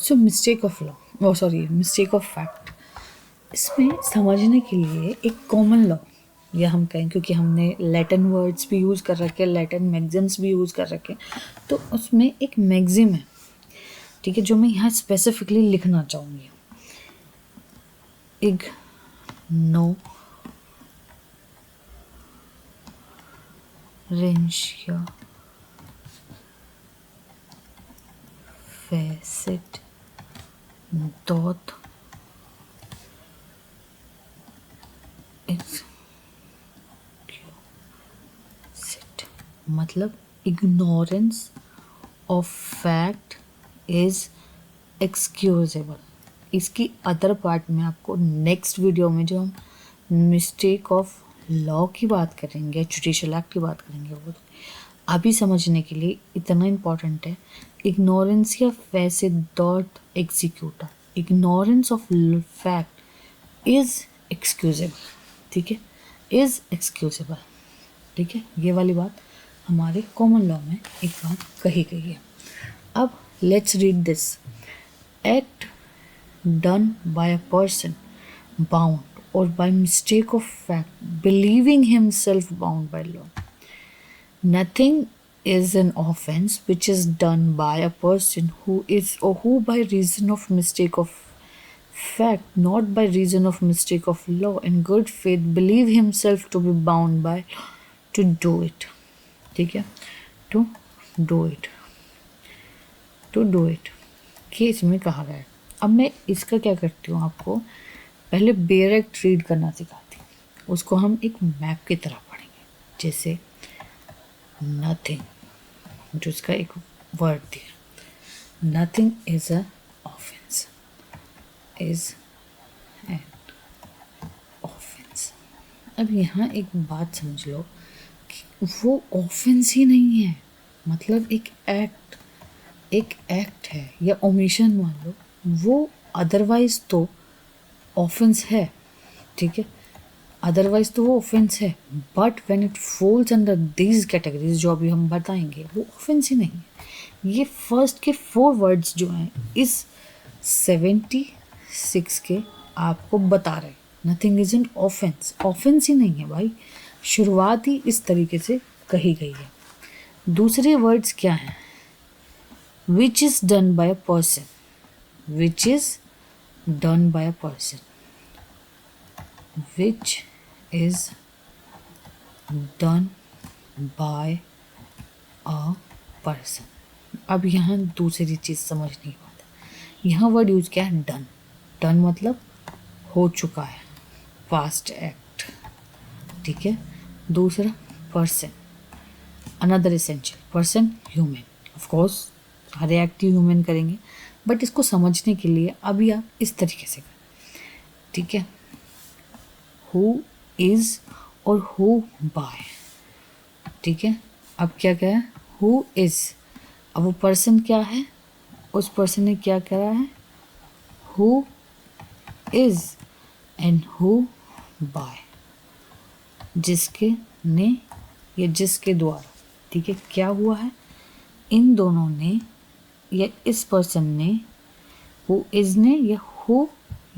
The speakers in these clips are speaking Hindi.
So mistake of law, sorry mistake of fact, इसमें समझने के लिए एक कॉमन लॉ, या हम कहें क्योंकि हमने लैटिन वर्ड्स भी यूज़ कर रखे, लैटिन मैगजिम्स भी यूज़ कर रखे, तो उसमें एक मैगजिम है, ठीक है, जो मैं यहाँ स्पेसिफिकली लिखना चाहूँगी। इग्नोरेंशिया facet dot excused, मतलब ignorance of fact is excusable. इसकी अदर पार्ट में आपको नेक्स्ट वीडियो में जो हम मिस्टेक ऑफ लॉ की बात करेंगे, जुडिशियल एक्ट की बात करेंगे, वो अभी समझने के लिए इतना इम्पॉर्टेंट है। इग्नोरेंस या facet dot executor, ignorance of fact is excusable, ठीक है, इज एक्सक्यूजेबल, ठीक है। ये वाली बात हमारे कॉमन लॉ में एक बात कही गई है। अब let's read this. Act done by a person bound और by mistake of fact believing himself bound by law. Nothing is an offense which is done by a person who is or who by reason of mistake of fact, not by reason of mistake of law, in good faith believe himself to be bound by to do it, ठीक है, to do it, to do it, ये इसमें कहा गया है। अब मैं इसका क्या करती हूँ, आपको पहले बेयर एक्ट रीड करना सिखाती हूँ, उसको हम एक मैप की तरह पढ़ेंगे। जैसे नथिंग, जो इसका एक वर्ड दिया, nothing is a offence, is an offence. अब यहाँ एक बात समझ लो कि वो ऑफेंस ही नहीं है, मतलब एक एक्ट है या ओमिशन मान लो, वो अदरवाइज तो ऑफेंस है, ठीक है, अदरवाइज तो वो ऑफेंस है, but when it falls under these categories जो अभी हम बताएंगे, वो ऑफेंस ही नहीं है। ये फर्स्ट के 4 वर्ड्स जो हैं इस 76 के आपको बता रहे, nothing is an offence, offence ही नहीं है भाई, शुरुआत ही इस तरीके से कही गई है। दूसरे वर्ड्स क्या हैं, which is done by a person, which is done by a person, which is done by a person। अब यहाँ दूसरी चीज़ समझने की बात है, यहाँ वर्ड यूज किया है डन, डन मतलब हो चुका है, पास्ट एक्ट, ठीक है। दूसरा person, another essential person, human, of course her act human करेंगे, बट इसको समझने के लिए अभी आप इस तरीके से करें, ठीक है। हु इज और हु बाय, ठीक है। अब क्या कहा है, हु इज, अब वो पर्सन क्या है, उस पर्सन ने क्या करा है, who is, and who by, जिसके ने या जिसके द्वारा, ठीक है, क्या हुआ है, इन दोनों ने या इस पर्सन ने, हु इज ने या हु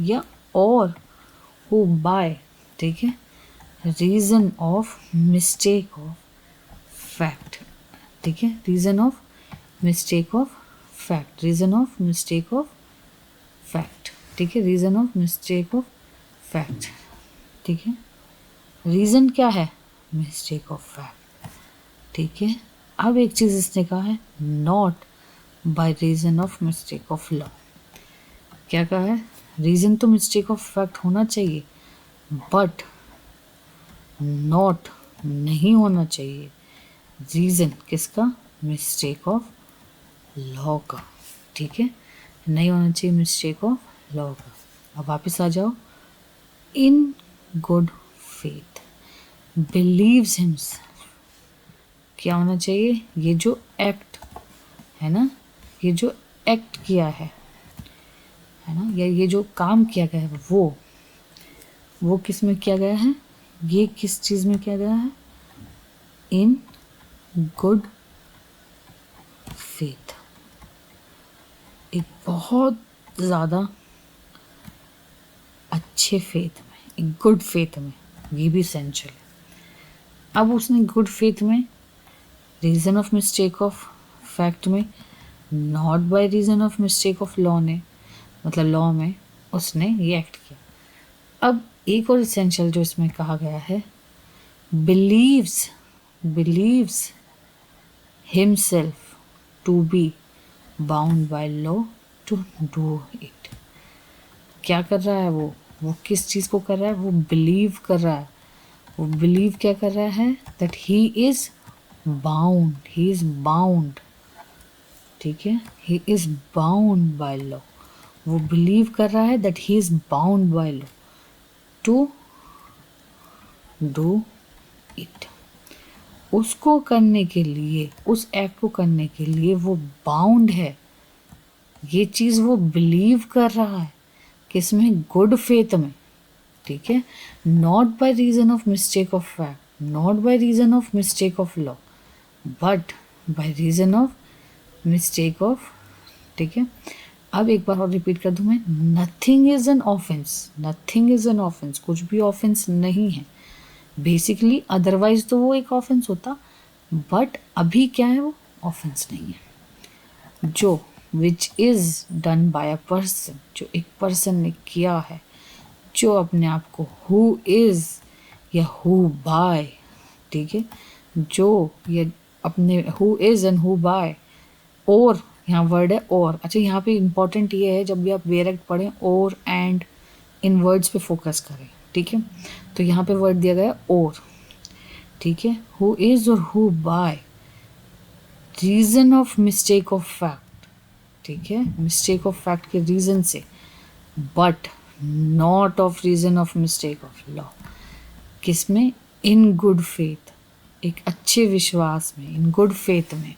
या और हु बाय, ठीक है, reason of mistake of fact, ठीक है, reason of mistake of fact, reason of mistake of fact, ठीक है, reason of mistake of fact, ठीक है, रीजन क्या है, मिस्टेक ऑफ फैक्ट, ठीक है। अब एक चीज़ इसने कहा है, not by reason of mistake of law, क्या कहा है, रीजन तो मिस्टेक ऑफ फैक्ट होना चाहिए, बट नॉट नहीं होना चाहिए रीज़न किसका, मिस्टेक ऑफ लॉ का, ठीक है, नहीं होना चाहिए मिस्टेक ऑफ लॉ का। अब वापस आ जाओ, in good faith believes himself, क्या होना चाहिए, ये जो एक्ट है ना, ये जो एक्ट किया है ना, या ये जो काम किया गया है, वो किस में किया गया है, ये किस चीज़ में किया गया है, इन गुड फेथ, एक बहुत ज़्यादा अच्छे फेथ में, एक गुड फेथ में, ये भी एसेंशियल है। अब उसने गुड फेथ में, reason of mistake of fact में, not by reason of mistake of law ने, मतलब लॉ में उसने ये एक्ट किया। अब एक और इसेंशियल जो इसमें कहा गया है, believes himself to be bound by law to do it. क्या कर रहा है वो किस चीज़ को कर रहा है? वो बिलीव कर रहा है। वो बिलीव क्या कर रहा है? दैट ही इज़ बाउंड, ठीक है, he is bound by law. वो बिलीव कर रहा है that he is bound by law to do it. उसको करने के लिए, उस एक्ट को करने के लिए वो बाउंड है। ये चीज़ वो बिलीव कर रहा है किसमें? गुड फेथ में, ठीक है। Not by reason of mistake of fact, not by reason of mistake of law, but by reason of mistake of, ठीक है। अब एक बार और रिपीट कर दूं मैं, nothing is an offence, nothing is an offence, कुछ भी ऑफेंस नहीं है बेसिकली। अदरवाइज तो वो एक ऑफेंस होता, बट अभी क्या है? वो ऑफेंस नहीं है। जो विच is done by a person, जो एक पर्सन ने किया है, जो अपने आप को हु इज़ या हु बाय, ठीक है, जो ये अपने who is and who by, और यहाँ वर्ड है और। अच्छा, यहाँ पे इम्पॉर्टेंट ये है, जब भी आप वेयर एक्ट पढ़ें और एंड इन वर्ड्स पे फोकस करें, ठीक है। तो यहाँ पे वर्ड दिया गया और, ठीक है, हु इज़ और who by reason of mistake of fact, ठीक है, मिस्टेक ऑफ फैक्ट के रीज़न से, but not of reason of mistake of law. किसमें? इन गुड फेथ, एक अच्छे विश्वास में, इन गुड फेथ में,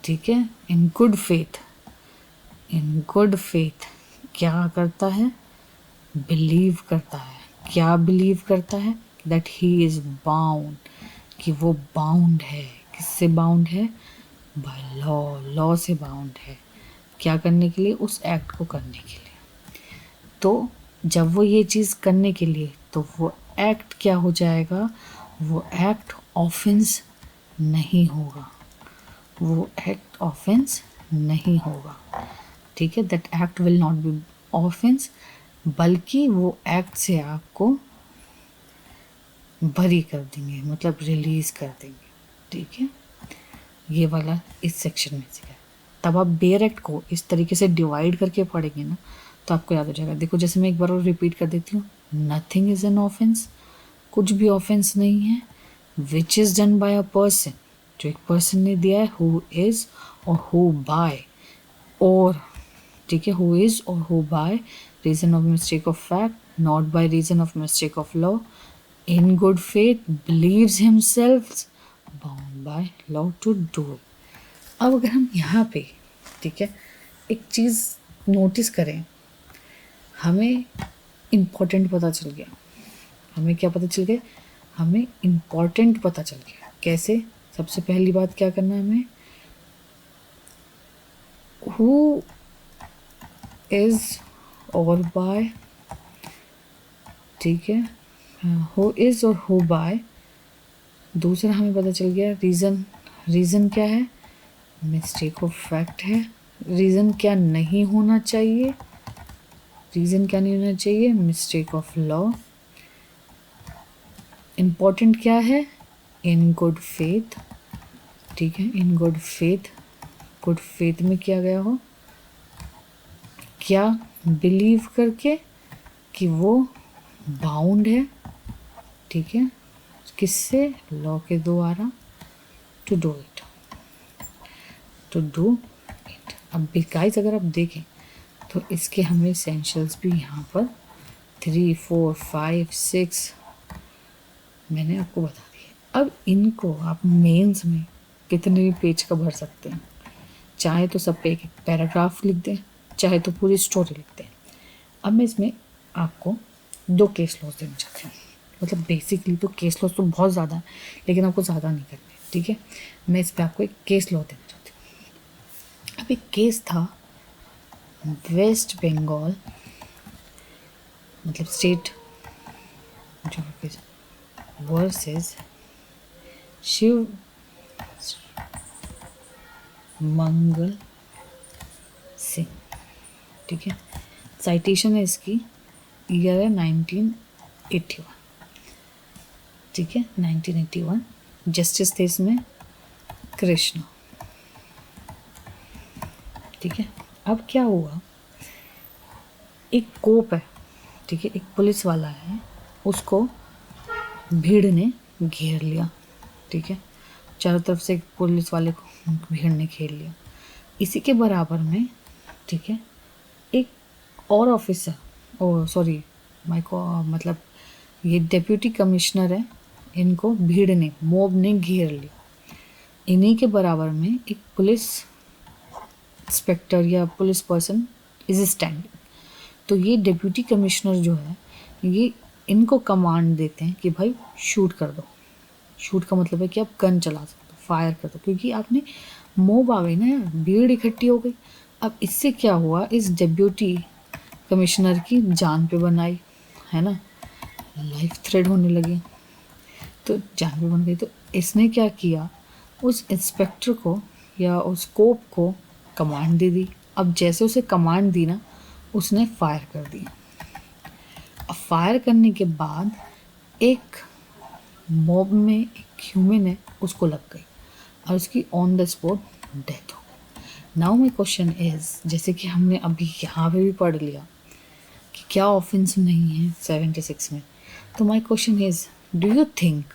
ठीक है। इन गुड फेथ, इन गुड फेथ क्या करता है? बिलीव करता है। क्या बिलीव करता है? दैट ही इज़ बाउंड, कि वो बाउंड है। किससे बाउंड है? बाय लॉ, लॉ से बाउंड है। क्या करने के लिए? उस एक्ट को करने के लिए। तो जब वो ये चीज़ करने के लिए, तो वो एक्ट क्या हो जाएगा? वो एक्ट ऑफेंस नहीं होगा, वो एक्ट ऑफेंस नहीं होगा, ठीक है। That act will not be offence, बल्कि वो एक्ट से आपको बरी कर देंगे, मतलब रिलीज कर देंगे, ठीक है। ये वाला इस सेक्शन में से है। तब आप बेयर एक्ट को इस तरीके से डिवाइड करके पढ़ेंगे ना, तो आपको याद हो जाएगा। देखो, जैसे मैं एक बार और रिपीट कर देती हूँ, नथिंग इज़ एन ऑफेंस, कुछ भी ऑफेंस नहीं है। Which is done by a person, जो एक पर्सन ने दिया है, हु इज़ और हु बाय, और, ठीक है, हु इज़ और who by reason of mistake of fact, not by reason of mistake of law, in good faith believes himself bound by law to do. अब अगर हम यहाँ पे, ठीक है, एक चीज़ नोटिस करें, हमें इम्पोर्टेंट पता चल गया। हमें क्या पता चल गया? हमें इम्पोर्टेंट पता चल गया। कैसे? सबसे पहली बात क्या करना है हमें? हु इज़ और बाय, ठीक है, हु इज़ और हु बाय। दूसरा हमें पता चल गया रीज़न। रीज़न क्या है? मिस्टेक ऑफ फैक्ट है। रीज़न क्या नहीं होना चाहिए? रीज़न क्या नहीं होना चाहिए? Mistake of law. इम्पॉर्टेंट क्या है? इन गुड फेथ, ठीक है, इन गुड फेथ। गुड फेथ में किया गया हो, क्या? बिलीव करके कि वो बाउंड है, ठीक है, किससे? लॉ के द्वारा, to do it, to do it. अब गाइस अगर आप देखें तो इसके हमें एसेंशियल्स भी यहाँ पर 3, 4, 5, 6 मैंने आपको बता दिए। अब इनको आप मेंस में कितने भी पेज का भर सकते हैं, चाहे तो सब पे एक एक पैराग्राफ लिख दें, चाहे तो पूरी स्टोरी लिख दें। अब मैं इसमें आपको 2 केस लॉस देना चाहती हूँ। मतलब बेसिकली तो केस लॉस तो बहुत ज़्यादा है, लेकिन आपको ज़्यादा नहीं करने, ठीक है। मैं इस पर आपको एक केस लॉ देना चाहती हूँ। अब एक केस था वेस्ट बंगाल मतलब स्टेट जो वर्सेस शिव मंगल सिंह। ठीक है, साइटेशन है इसकी, ईयर है 1981। ठीक है, 1981। जस्टिस थे इसमें कृष्णा। ठीक है, अब क्या हुआ, एक कोप है, ठीक है, एक पुलिस वाला है, उसको भीड़ ने घेर लिया। ठीक है, चारों तरफ से एक पुलिस वाले को भीड़ ने घेर लिया। इसी के बराबर में, ठीक है, एक और ऑफिसर, ओ सॉरी माइको मतलब ये डिप्यूटी कमिश्नर है, इनको भीड़ ने मोब ने घेर लिया। इन्हीं के बराबर में एक पुलिस इंस्पेक्टर या पुलिस पर्सन इज स्टैंडिंग। तो ये डिप्यूटी कमिश्नर जो है, ये इनको कमांड देते हैं कि भाई शूट कर दो। शूट का मतलब है कि आप गन चला सकते हो, फायर कर दो, क्योंकि आपने मोब आ गई ना यार, भीड़ इकट्ठी हो गई। अब इससे क्या हुआ, इस डिप्यूटी कमिश्नर की जान पे बनाई, है ना, लाइफ थ्रेट होने लगी, तो जान पे बन गई। तो इसने क्या किया, उस इंस्पेक्टर को या उस कोप को कमांड दे दी। अब जैसे उसे कमांड दी ना, उसने फायर कर दी। अब फायर करने के बाद एक मॉब में एक ह्यूमन है, उसको लग गई और उसकी ऑन द स्पॉट डेथ हो गई। नाउ माई क्वेश्चन इज, जैसे कि हमने अभी यहाँ पे भी पढ़ लिया कि क्या ऑफेंस नहीं है 76 में, तो my question is, do you think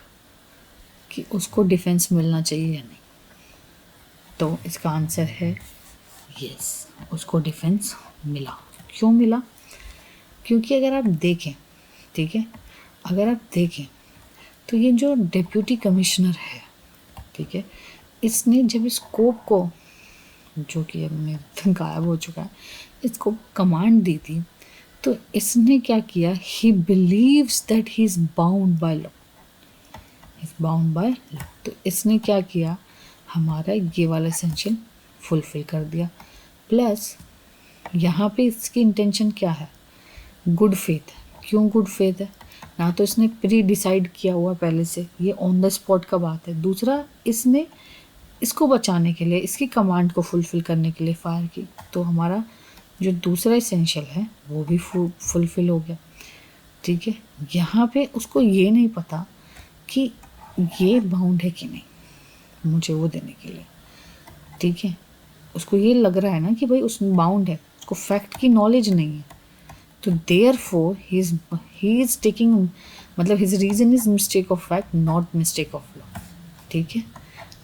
कि उसको डिफेंस मिलना चाहिए या नहीं? तो इसका आंसर है यस, उसको डिफेंस मिला। क्यों मिला? क्योंकि अगर आप देखें, ठीक है, अगर आप देखें तो ये जो डिप्यूटी कमिश्नर है, ठीक है, इसने जब इस कोप को, जो कि अब में गायब हो चुका है, इसको कमांड दी थी, तो इसने क्या किया, he believes that he is bound by law, is bound by law. तो इसने क्या किया, हमारा ये वाला एसेंशियल फुलफिल कर दिया। प्लस यहाँ पे इसकी इंटेंशन क्या है, गुड फेथ है। क्यों गुड फेथ है? ना तो इसने प्री डिसाइड किया हुआ पहले से, ये ऑन द स्पॉट का बात है। दूसरा, इसने इसको बचाने के लिए, इसकी कमांड को फुलफिल करने के लिए फायर की, तो हमारा जो दूसरा एसेंशियल है वो भी फुलफिल हो गया। ठीक है, यहाँ पे उसको ये नहीं पता कि ये बाउंड है कि नहीं मुझे वो देने के लिए। ठीक है, उसको ये लग रहा है ना कि भाई उसमें बाउंड है, उसको फैक्ट की नॉलेज नहीं है। तो देयरफॉर ही इज टेकिंग, मतलब his reason is mistake of fact, not mistake of law. ठीक है,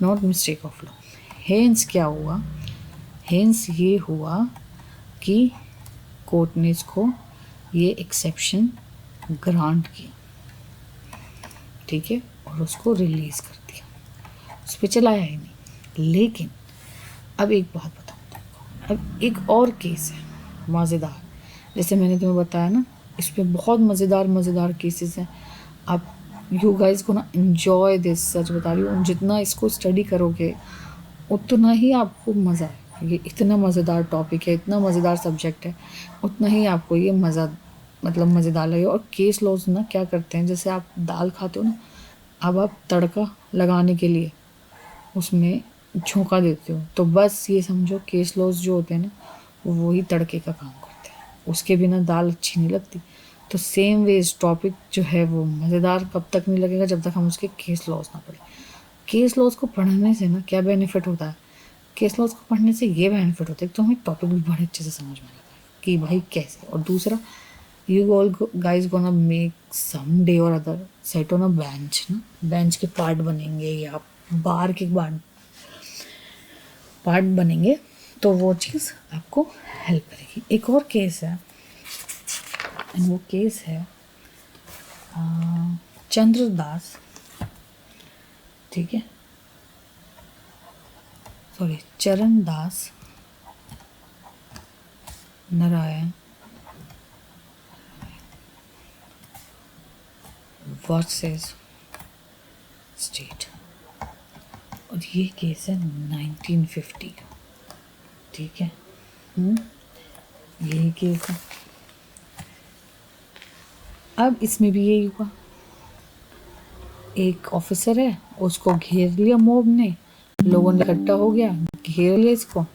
not mistake of law. Hence क्या हुआ, हेंस ये हुआ कि कोर्ट ने इसको ये एक्सेप्शन ग्रांट किया। ठीक है, और उसको रिलीज कर दिया, उस पर चलाया ही नहीं। लेकिन अब एक बात बताऊँ तुमको, अब एक और केस है मज़ेदार, जैसे मैंने तुम्हें बताया ना, इस पर बहुत मज़ेदार मज़ेदार केसेस हैं। आप यू गाइस को ना एंजॉय दिस, सच बता रही हूँ, जितना इसको स्टडी करोगे उतना ही आपको मज़ा है। ये इतना मज़ेदार टॉपिक है, इतना मज़ेदार सब्जेक्ट है, उतना ही आपको ये मज़ा, मतलब मज़ेदार लगेगा। और केस लॉज ना क्या करते हैं, जैसे आप दाल खाते हो ना, अब आप तड़का लगाने के लिए उसमें झोंका देते हो, तो बस ये समझो केस लॉज जो होते हैं ना, वो वही तड़के का काम करते हैं, उसके बिना दाल अच्छी नहीं लगती। तो सेम वेज टॉपिक जो है वो मज़ेदार कब तक नहीं लगेगा, जब तक हम उसके केस लॉज ना पढ़ें। केस लॉज को पढ़ने से ना क्या बेनिफिट होता है, केस लॉज को पढ़ने से ये बेनिफिट होता है कि तो हमें टॉपिक भी बड़े अच्छे से समझ में आता है कि भाई कैसे। और दूसरा, you all guys gonna make some day और other set on a bench ना, बेंच के पार्ट बनेंगे या बार के पार्ट बनेंगे, तो वो चीज़ आपको हेल्प करेगी। एक और केस है, वो केस है चंद्रदास, ठीक है, sorry Charandas Narayan versus state, और ये केस है 1950 का। ठीक है, यही केस है। अब इसमें भी यही हुआ, एक ऑफिसर है, उसको घेर लिया मॉब ने, लोगों ने इकट्ठा हो गया, घेर लिया इसको,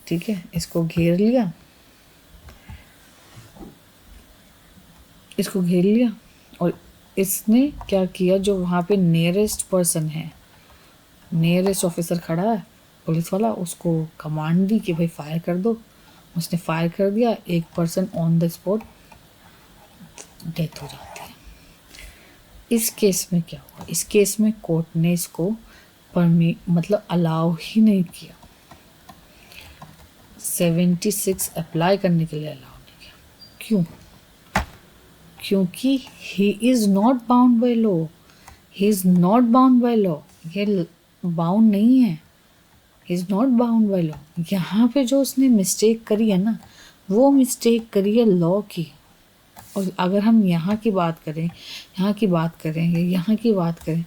ठीक है, इसको घेर लिया, इसको घेर लिया। और इसने क्या किया, जो वहाँ पे नियरेस्ट पर्सन है, नियरेस्ट ऑफिसर खड़ा है पुलिस वाला, उसको कमांड दी कि भाई फायर कर दो। उसने फायर कर दिया, एक person on the spot death हो जाती है। इस केस में क्या हुआ, इस केस में कोर्ट ने इसको मतलब अलाउ ही नहीं किया, 76 अप्लाई करने के लिए अलाउ नहीं किया। क्यों? क्योंकि he is not bound by law, he is not bound by law, ये बाउंड नहीं है, he is not bound by law. यहाँ पे जो उसने मिस्टेक करी है ना, वो मिस्टेक करी है लॉ की। और अगर हम यहाँ की बात करें, यहाँ की बात करें या यहाँ की बात करें,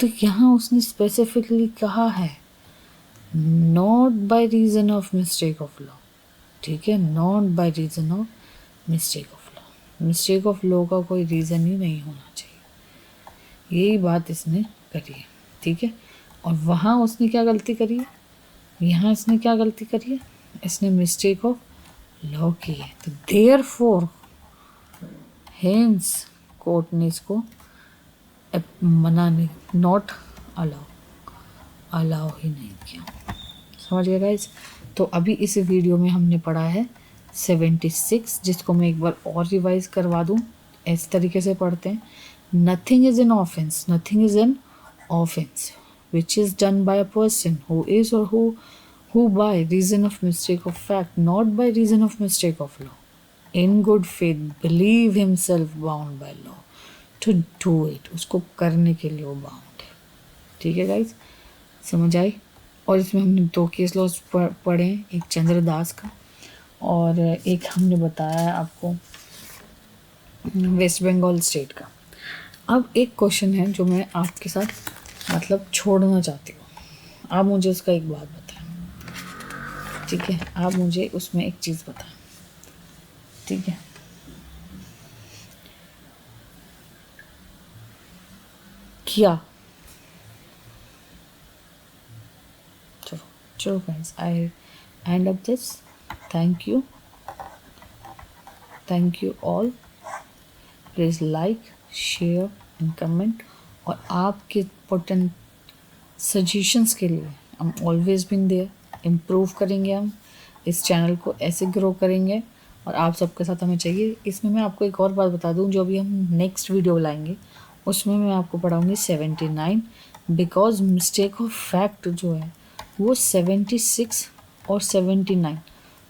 तो यहाँ उसने स्पेसिफिकली कहा है not by reason of mistake of law, ठीक है, not by reason of mistake of law. Mistake of law का कोई रीज़न ही नहीं होना चाहिए, यही बात इसने करी है, ठीक है। और वहाँ उसने क्या गलती करी है, यहाँ इसने क्या गलती करी है, इसने मिस्टेक ऑफ लॉ की है। तो देयरफॉर हेंस कोर्ट ने इसको मना नहीं, नॉट अलाउ ही नहीं किया। समझ गए गाइस? तो अभी इस वीडियो में हमने पढ़ा है 76, जिसको मैं एक बार और रिवाइज करवा दूं। इस तरीके से पढ़ते हैं, nothing is an offence, nothing is an offence which is done by a person who is or who by reason of mistake of fact, not by reason of mistake of law, in good faith believe himself bound by law to do it, उसको करने के लिए वो बाउंड है, ठीक है गाइज, समझ आई। और इसमें हमने 2 केस लॉज पढ़े हैं, एक चंद्रदास का और एक हमने बताया आपको वेस्ट बंगाल स्टेट का। अब एक क्वेश्चन है जो मैं आपके साथ मतलब छोड़ना चाहती हूँ, आप मुझे उसका एक बात बताएं, ठीक है, आप मुझे उसमें एक चीज़ बताएं, ठीक है। क्या चलो guys, I and up this, thank you all, please like, share and comment. और आपके इंपॉर्टेंट सजेशंस के लिए हम ऑलवेज बिन देयर, इम्प्रूव करेंगे, हम इस चैनल को ऐसे ग्रो करेंगे और आप सबके साथ हमें चाहिए। इसमें मैं आपको एक और बात बता दूं, जो अभी हम नेक्स्ट वीडियो लाएंगे उसमें मैं आपको पढ़ाऊँगी 79, बिकॉज मिस्टेक ऑफ फैक्ट जो है वो 76 और 79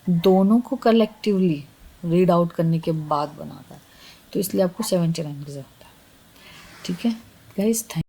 दोनों को कलेक्टिवली रीड आउट करने के बाद बनाता है, तो इसलिए आपको 79 की ज़रूरत है, ठीक है गाइस। थैंक